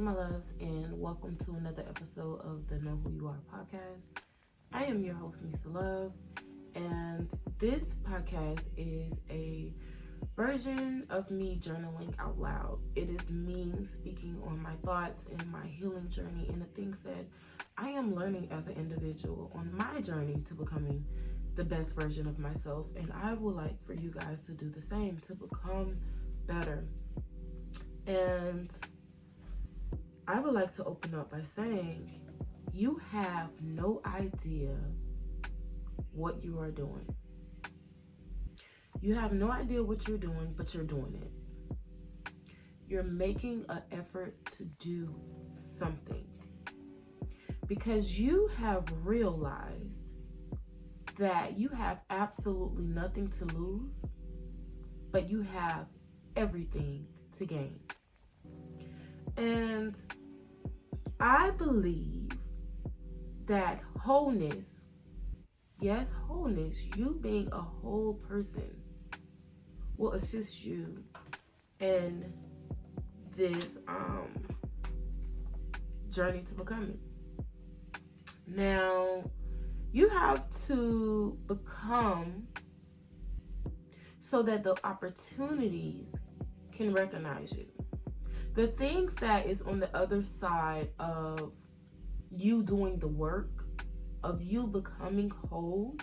my loves, and welcome to another episode of the Know Who You Are podcast. I am your host, Misa Love, and this podcast is a version of me journaling out loud. It is me speaking on my thoughts and my healing journey and the things that I am learning as an individual on my journey to becoming the best version of myself. And I would like for you guys to do the same, to become better. And I would like to open up by saying, you have no idea what you are doing. You have no idea what you're doing, but you're doing it. You're making an effort to do something because you have realized that you have absolutely nothing to lose, but you have everything to gain. And I believe that wholeness, yes, wholeness, you being a whole person, will assist you in this journey to becoming. Now, you have to become so that the opportunities can recognize you. The things that is on the other side of you doing the work, of you becoming whole,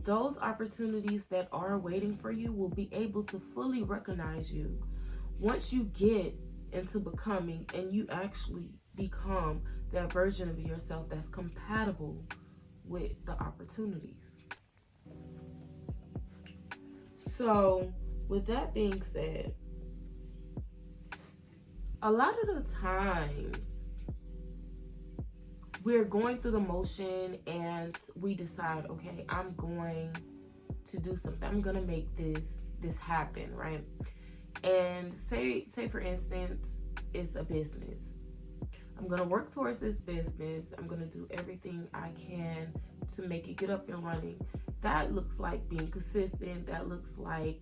those opportunities that are waiting for you will be able to fully recognize you once you get into becoming and you actually become that version of yourself that's compatible with the opportunities. So, with that being said, a lot of the times we're going through the motion and we decide, okay, I'm going to do something. I'm going to make this happen, right? And say for instance, it's a business. I'm going to work towards this business. I'm going to do everything I can to make it get up and running. That looks like being consistent. That looks like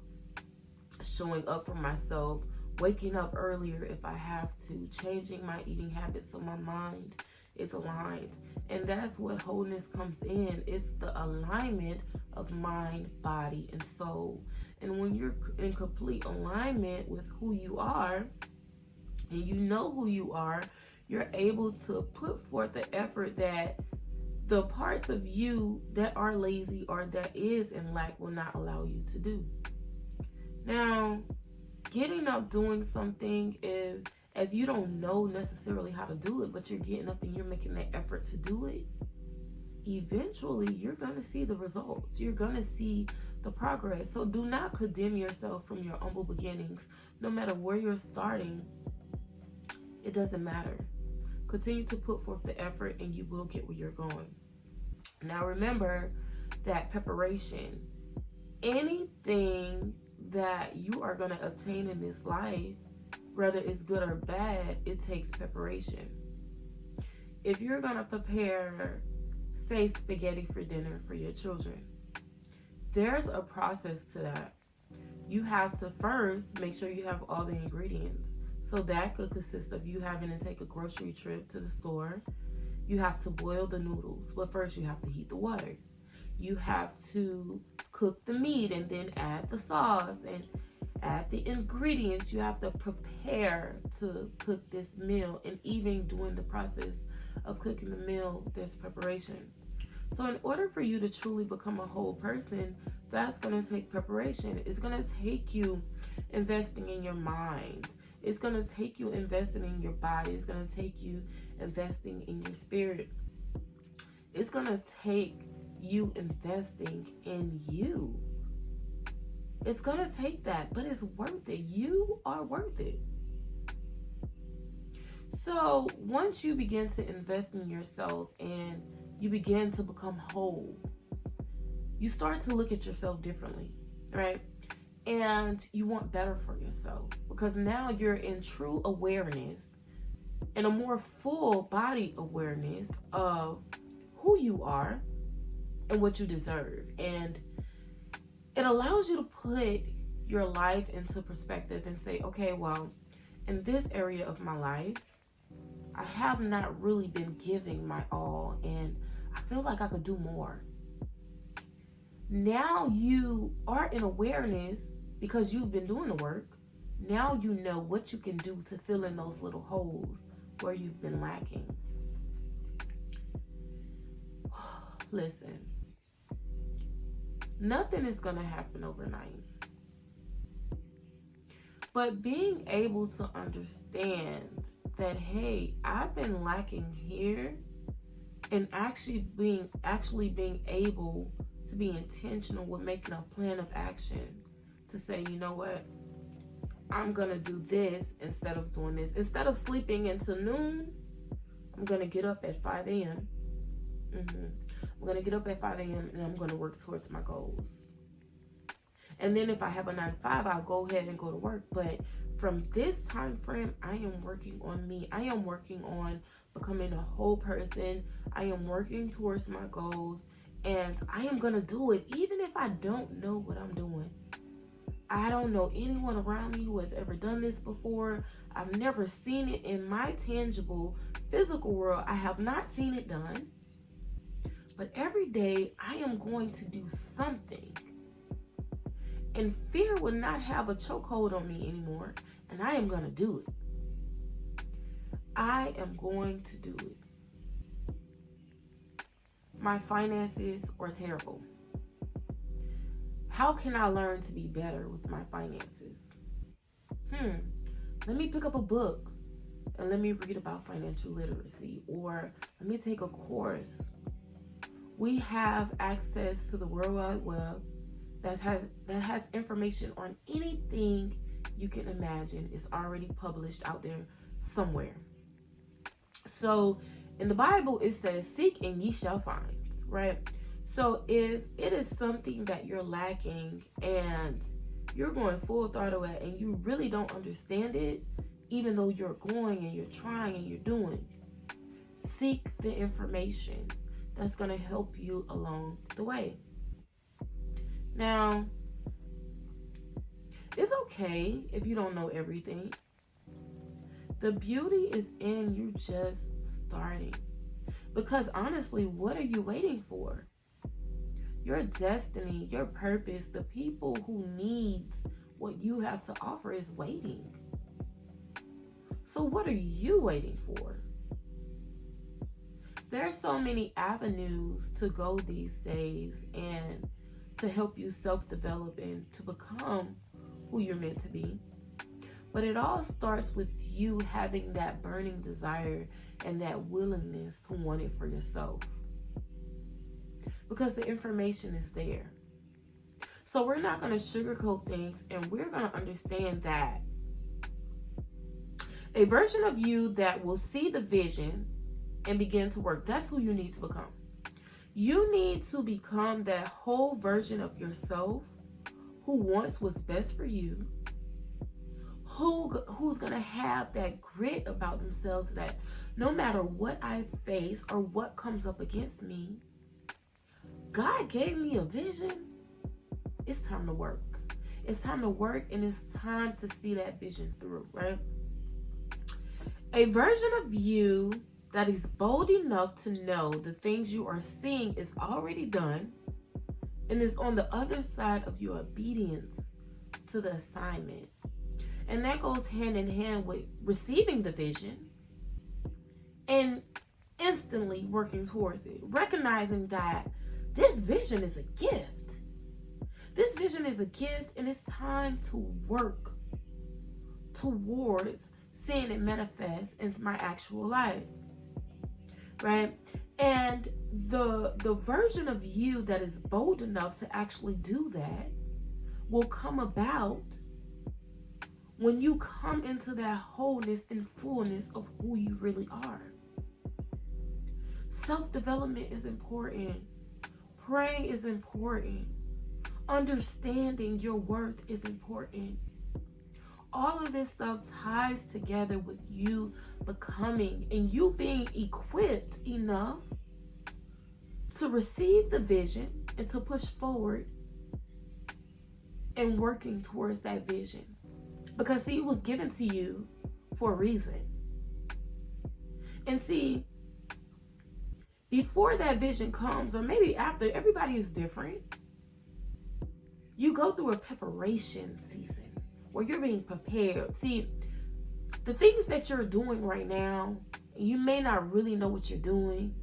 showing up for myself, waking up earlier if I have to, changing my eating habits so my mind is aligned. And that's what wholeness comes in. It's the alignment of mind, body, and soul. And when you're in complete alignment with who you are, and you know who you are, you're able to put forth the effort that the parts of you that are lazy or that is in lack will not allow you to do. Now, getting up doing something, if you don't know necessarily how to do it, but you're getting up and you're making that effort to do it, eventually you're going to see the results. You're going to see the progress. So do not condemn yourself from your humble beginnings. No matter where you're starting, it doesn't matter. Continue to put forth the effort and you will get where you're going. Now remember that preparation, anything that you are going to obtain in this life, whether it's good or bad, it takes preparation. If you're going to prepare, say, spaghetti for dinner for your children, there's a process to that. You have to first make sure you have all the ingredients. So that could consist of you having to take a grocery trip to the store. You have to boil the noodles, but first you have to heat the water. You have to cook the meat and then add the sauce and add the ingredients. You have to prepare to cook this meal. And even during the process of cooking the meal, there's preparation. So in order for you to truly become a whole person, that's going to take preparation. It's going to take you investing in your mind. It's going to take you investing in your body. It's going to take you investing in your spirit. It's going to take you investing in you. It's going to take that, but it's worth it. You are worth it. So once you begin to invest in yourself and you begin to become whole, you start to look at yourself differently, right? And you want better for yourself because now you're in true awareness and a more full body awareness of who you are and what you deserve. And it allows you to put your life into perspective and say, okay, well, in this area of my life, I have not really been giving my all, and I feel like I could do more. Now you are in awareness because you've been doing the work. Now you know what you can do to fill in those little holes where you've been lacking. Listen, nothing is going to happen overnight. But being able to understand that, hey, I've been lacking here, and actually being able to be intentional with making a plan of action to say, you know what, I'm going to do this instead of doing this. Instead of sleeping until noon, I'm going to get up at 5 a.m. I'm going to get up at 5 a.m. and I'm going to work towards my goals. And then if I have a 9 to 5, I'll go ahead and go to work. But from this time frame, I am working on me. I am working on becoming a whole person. I am working towards my goals. And I am going to do it even if I don't know what I'm doing. I don't know anyone around me who has ever done this before. I've never seen it in my tangible physical world. I have not seen it done. But every day I am going to do something. And fear will not have a chokehold on me anymore. And I am going to do it. I am going to do it. My finances are terrible. How can I learn to be better with my finances? Let me pick up a book and let me read about financial literacy, or let me take a course. We have access to the World Wide Web that has information on anything you can imagine. It's already published out there somewhere. So in the Bible, it says, seek and ye shall find, right? So if it is something that you're lacking and you're going full throttle at and you really don't understand it, even though you're going and you're trying and you're doing, seek the information that's going to help you along the way. Now, it's okay if you don't know everything. The beauty is in you just starting. Because honestly, what are you waiting for? Your destiny, your purpose, the people who needs what you have to offer is waiting. So what are you waiting for? There are so many avenues to go these days and to help you self-develop and to become who you're meant to be. But it all starts with you having that burning desire and that willingness to want it for yourself. Because the information is there. So we're not going to sugarcoat things, and we're going to understand that a version of you that will see the vision and begin to work, that's who you need to become. You need to become that whole version of yourself who wants what's best for you, who's going to have that grit about themselves that no matter what I face or what comes up against me, God gave me a vision. It's time to work. It's time to work, and it's time to see that vision through, right? A version of you that is bold enough to know the things you are seeing is already done and is on the other side of your obedience to the assignment. And that goes hand in hand with receiving the vision and instantly working towards it, recognizing that this vision is a gift. This vision is a gift, and it's time to work towards seeing it manifest into my actual life, right? And the version of you that is bold enough to actually do that will come about when you come into that wholeness and fullness of who you really are. Self-development is important. Praying is important. Understanding your worth is important. All of this stuff ties together with you becoming and you being equipped enough to receive the vision and to push forward and working towards that vision. Because see, it was given to you for a reason. And see, before that vision comes, or maybe after, everybody is different. You go through a preparation season where you're being prepared. See, the things that you're doing right now, you may not really know what you're doing.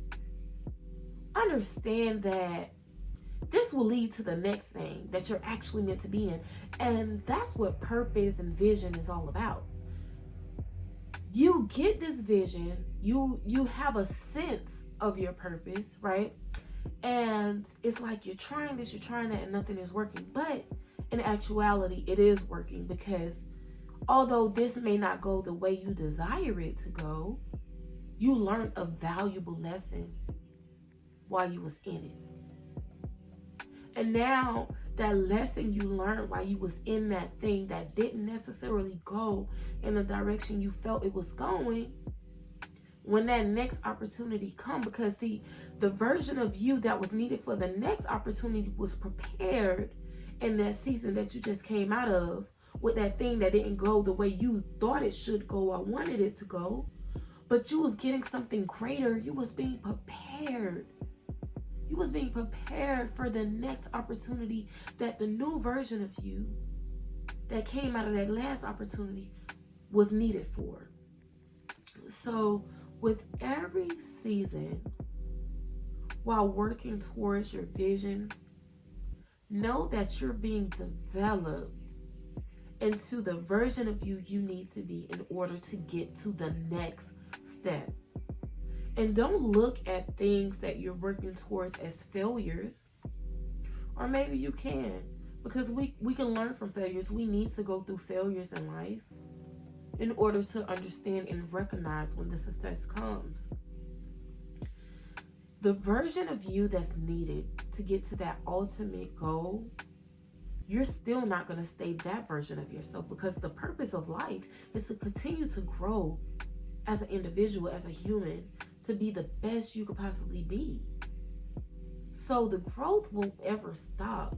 Understand that this will lead to the next thing that you're actually meant to be in. And that's what purpose and vision is all about. You get this vision, you have a sense of your purpose, right? And it's like you're trying this, you're trying that, and nothing is working. But in actuality, it is working, because although this may not go the way you desire it to go, you learned a valuable lesson while you was in it. And now that lesson you learned while you was in that thing that didn't necessarily go in the direction you felt it was going, when that next opportunity come, because see, the version of you that was needed for the next opportunity was prepared in that season that you just came out of, with that thing that didn't go the way you thought it should go or wanted it to go, but you was getting something greater. You was being prepared. You was being prepared for the next opportunity that the new version of you that came out of that last opportunity was needed for. So with every season, while working towards your visions, know that you're being developed into the version of you you need to be in order to get to the next step. And don't look at things that you're working towards as failures. Or maybe you can, because we can learn from failures. We need to go through failures in life in order to understand and recognize when the success comes. The version of you that's needed to get to that ultimate goal, you're still not going to stay that version of yourself, because the purpose of life is to continue to grow as an individual, as a human, to be the best you could possibly be. So the growth won't ever stop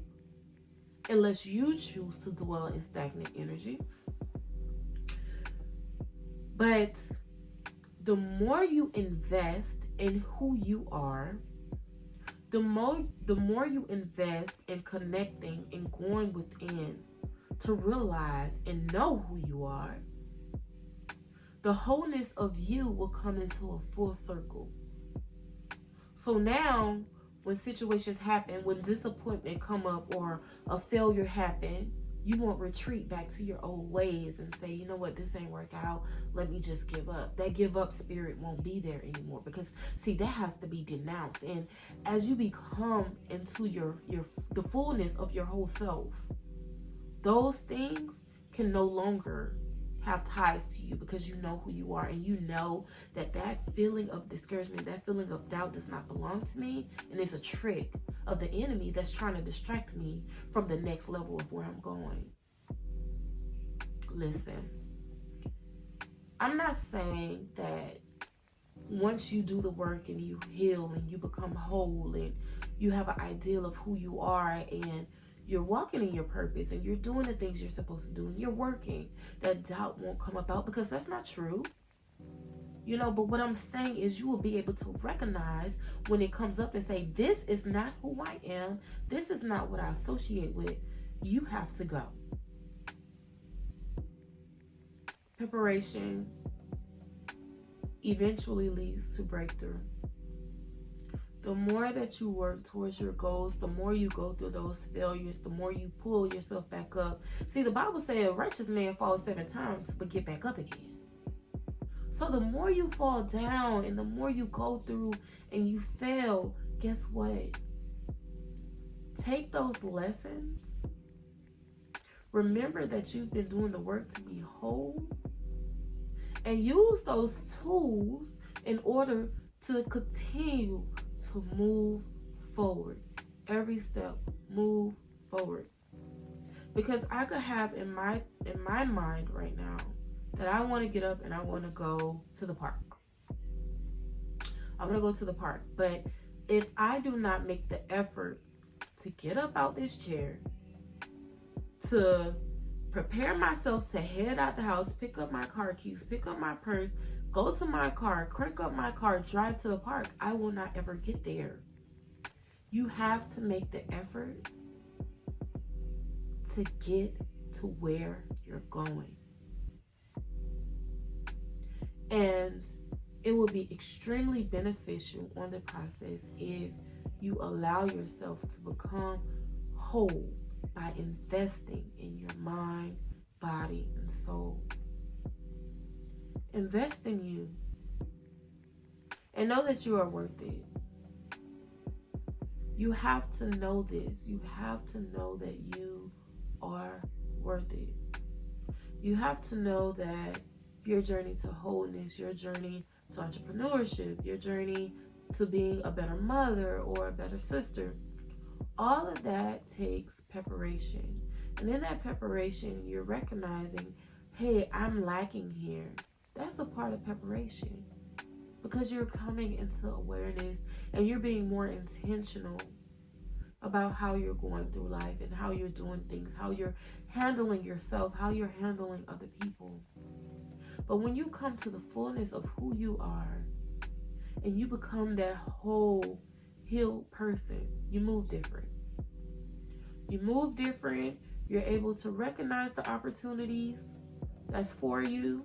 unless you choose to dwell in stagnant energy. But the more you invest in who you are, the more you invest in connecting and going within to realize and know who you are, the wholeness of you will come into a full circle. So now, when situations happen, when disappointment come up or a failure happen, you won't retreat back to your old ways and say, you know what, this ain't work out, let me just give up. That give up spirit won't be there anymore, because see, that has to be denounced. And as you become into the fullness of your whole self, those things can no longer have ties to you, because you know who you are, and you know that feeling of discouragement, that feeling of doubt does not belong to me, and it's a trick of the enemy that's trying to distract me from the next level of where I'm going. Listen, I'm not saying that once you do the work and you heal and you become whole and you have an ideal of who you are and you're walking in your purpose and you're doing the things you're supposed to do and you're working, that doubt won't come about, because that's not true. You know, but what I'm saying is you will be able to recognize when it comes up and say, this is not who I am. This is not what I associate with. You have to go. Preparation eventually leads to breakthrough. The more that you work towards your goals, the more you go through those failures, the more you pull yourself back up. See, the Bible says a righteous man falls 7 times, but get back up again. So the more you fall down and the more you go through and you fail, guess what? Take those lessons. Remember that you've been doing the work to be whole. And use those tools in order to continue to move forward. Every step, move forward. Because I could have in my mind right now that I want to get up and I want to go to the park. I want to go to the park. But if I do not make the effort to get up out this chair, to prepare myself to head out the house, pick up my car keys, pick up my purse, go to my car, crank up my car, drive to the park, I will not ever get there. You have to make the effort to get to where you're going. And it will be extremely beneficial on the process if you allow yourself to become whole by investing in your mind, body, and soul. Invest in you. And know that you are worth it. You have to know this. You have to know that you are worth it. You have to know that your journey to wholeness, your journey to entrepreneurship, your journey to being a better mother or a better sister, all of that takes preparation. And in that preparation, you're recognizing, hey, I'm lacking here. That's a part of preparation, because you're coming into awareness and you're being more intentional about how you're going through life and how you're doing things, how you're handling yourself, how you're handling other people. But when you come to the fullness of who you are and you become that whole healed person, you move different. You move different. You're able to recognize the opportunities that's for you.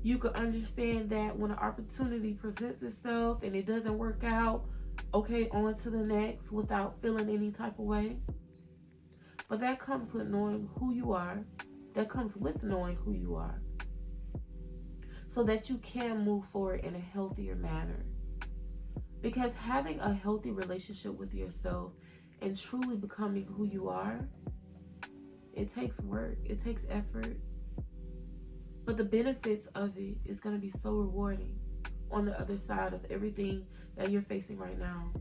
You can understand that when an opportunity presents itself and it doesn't work out, okay, on to the next without feeling any type of way. But that comes with knowing who you are. That comes with knowing who you are, so that you can move forward in a healthier manner. Because having a healthy relationship with yourself and truly becoming who you are, it takes work, it takes effort. But the benefits of it is going to be so rewarding on the other side of everything that you're facing right now.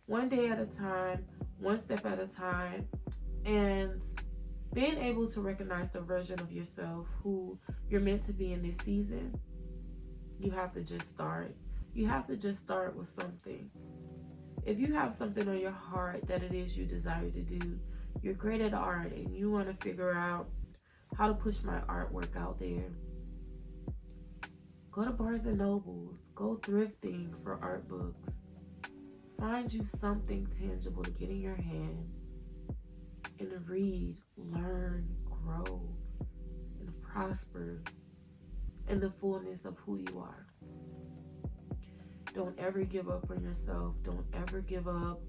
One day at a time, one step at a time, and being able to recognize the version of yourself who you're meant to be in this season, you have to just start. You have to just start with something. If you have something on your heart that it is you desire to do, you're great at art and you want to figure out how to push my artwork out there, go to Barnes and Nobles, go thrifting for art books. Find you something tangible to get in your hand and read, learn, grow, and prosper in the fullness of who you are. Don't ever give up on yourself. Don't ever give up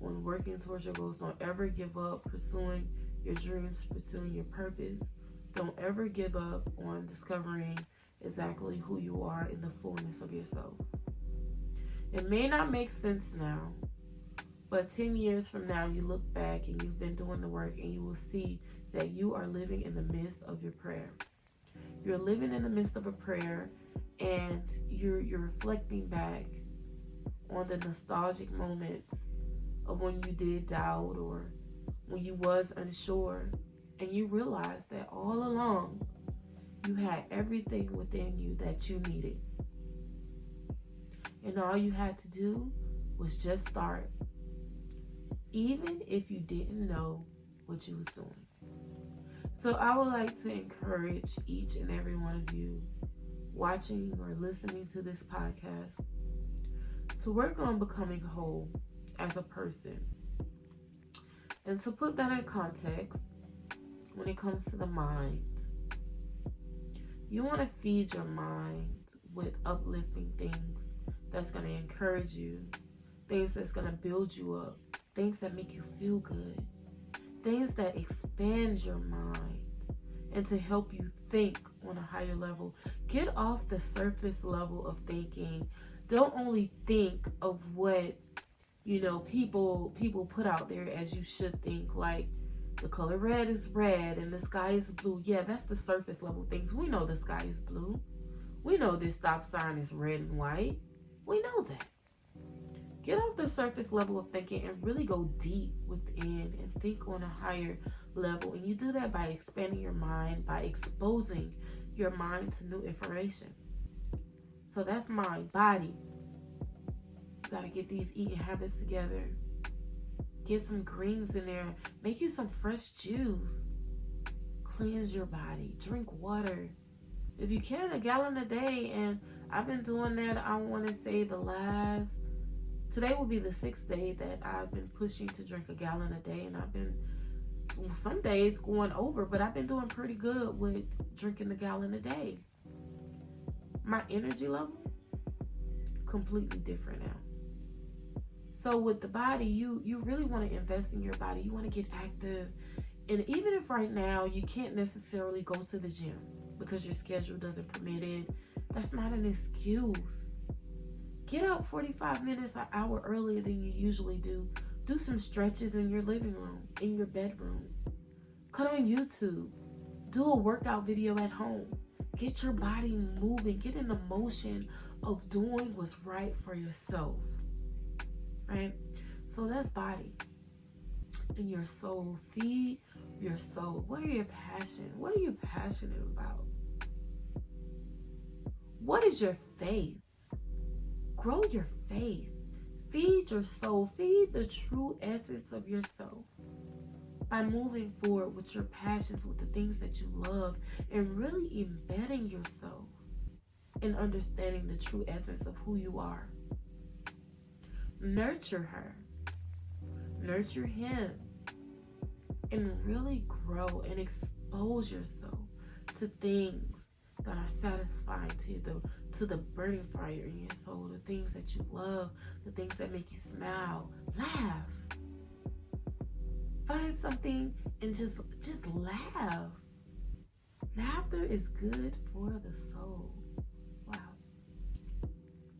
on working towards your goals. Don't ever give up pursuing your dreams, pursuing your purpose. Don't ever give up on discovering exactly who you are in the fullness of yourself. It may not make sense now, but 10 years from now, you look back and you've been doing the work and you will see that you are living in the midst of your prayer. You're living in the midst of a prayer, and you're reflecting back on the nostalgic moments of when you did doubt or when you was unsure, and you realize that all along you had everything within you that you needed, and all you had to do was just start, even if you didn't know what you was doing. So I would like to encourage each and every one of you watching or listening to this podcast to work on becoming whole as a person. And to put that in context, when it comes to the mind, you want to feed your mind with uplifting things that's going to encourage you, things that's going to build you up, things that make you feel good, things that expand your mind and to help you think on a higher level. Get off the surface level of thinking. Don't only think of what, people put out there as you should think, like the color red is red and the sky is blue. Yeah, that's the surface level things. We know the sky is blue. We know this stop sign is red and white. We know that. Get off the surface level of thinking and really go deep within and think on a higher level. And you do that by expanding your mind, by exposing your mind to new information. So that's mind, body. You got to get these eating habits together. Get some greens in there. Make you some fresh juice. cleanse your body. Drink water. If you can, a gallon a day. And I've been doing that, I want to say today will be the 6th day that I've been pushing to drink a gallon a day. And I've been, some days going over, but I've been doing pretty good with drinking the gallon a day. My energy level, completely different now. So with the body, you really want to invest in your body. You want to get active. And even if right now you can't necessarily go to the gym because your schedule doesn't permit it, that's not an excuse. Get up 45 minutes, an hour earlier than you usually do. Do some stretches in your living room, in your bedroom. Cut on YouTube. Do a workout video at home. Get your body moving. Get in the motion of doing what's right for yourself. Right? So that's body. And your soul. Feed your soul. What are your passion? What are you passionate about? What is your faith? Grow your faith. Feed your soul. Feed the true essence of yourself by moving forward with your passions, with the things that you love, and really embedding yourself in understanding the true essence of who you are. Nurture her. Nurture him. And really grow and expose yourself to things that are satisfying to the burning fire in your soul, the things that you love, the things that make you smile. Laugh. Find something and just laugh. Laughter is good for the soul. Wow.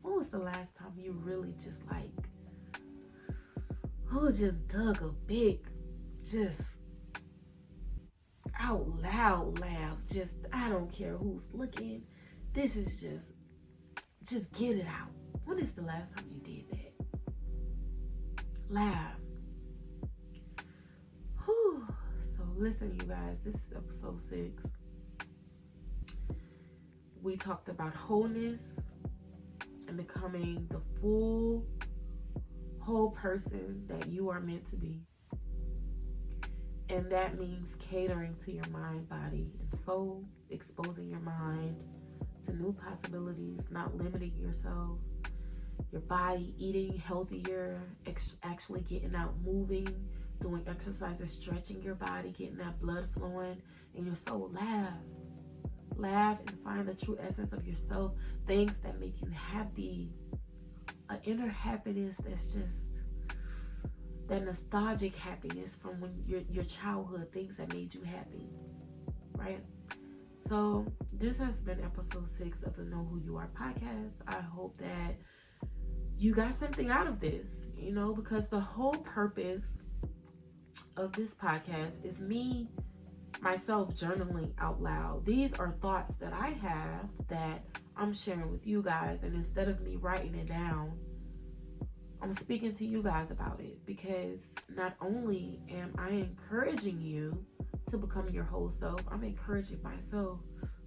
When was the last time you really just dug a big, just out loud laugh? Just, I don't care who's looking. This is just get it out. When is the last time you did that? Laugh. Whew. So listen, you guys, this is episode 6. We talked about wholeness and becoming the full, whole person that you are meant to be. And that means catering to your mind, body, and soul, exposing your mind to new possibilities, not limiting yourself, your body, eating healthier, actually getting out, moving, doing exercises, stretching your body, getting that blood flowing, and your soul. Laugh and find the true essence of yourself, things that make you happy, an inner happiness that's just that nostalgic happiness from when your childhood, things that made you happy, right? So this has been episode 6 of the Know Who You Are podcast. I hope that you got something out of this, because the whole purpose of this podcast is me, myself, journaling out loud. These are thoughts that I have that I'm sharing with you guys, and instead of me writing it down, I'm speaking to you guys about it, because not only am I encouraging you to become your whole self, I'm encouraging myself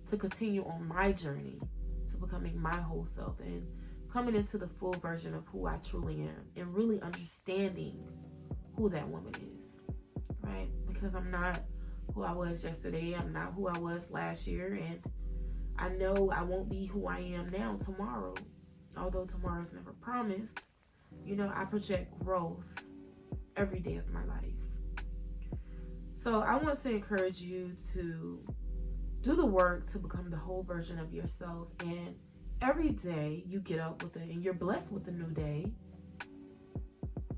to continue on my journey to becoming my whole self and coming into the full version of who I truly am, and really understanding who that woman is, right? Because I'm not who I was yesterday. I'm not who I was last year, and I know I won't be who I am now tomorrow, although tomorrow's never promised. I project growth every day of my life. So I want to encourage you to do the work to become the whole version of yourself. And every day you get up and you're blessed with a new day.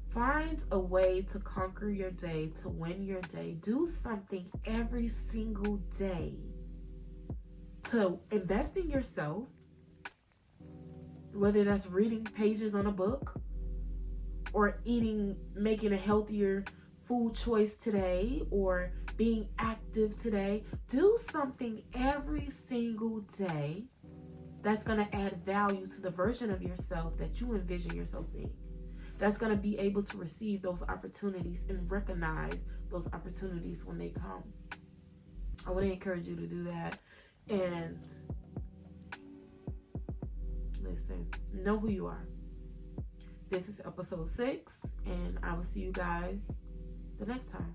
Find a way to conquer your day, to win your day. Do something every single day to invest in yourself, whether that's reading pages on a book, or making a healthier food choice today, or being active today. Do something every single day that's going to add value to the version of yourself that you envision yourself being. That's going to be able to receive those opportunities and recognize those opportunities when they come. I want to encourage you to do that. And listen, know who you are. This is episode 6, and I will see you guys the next time.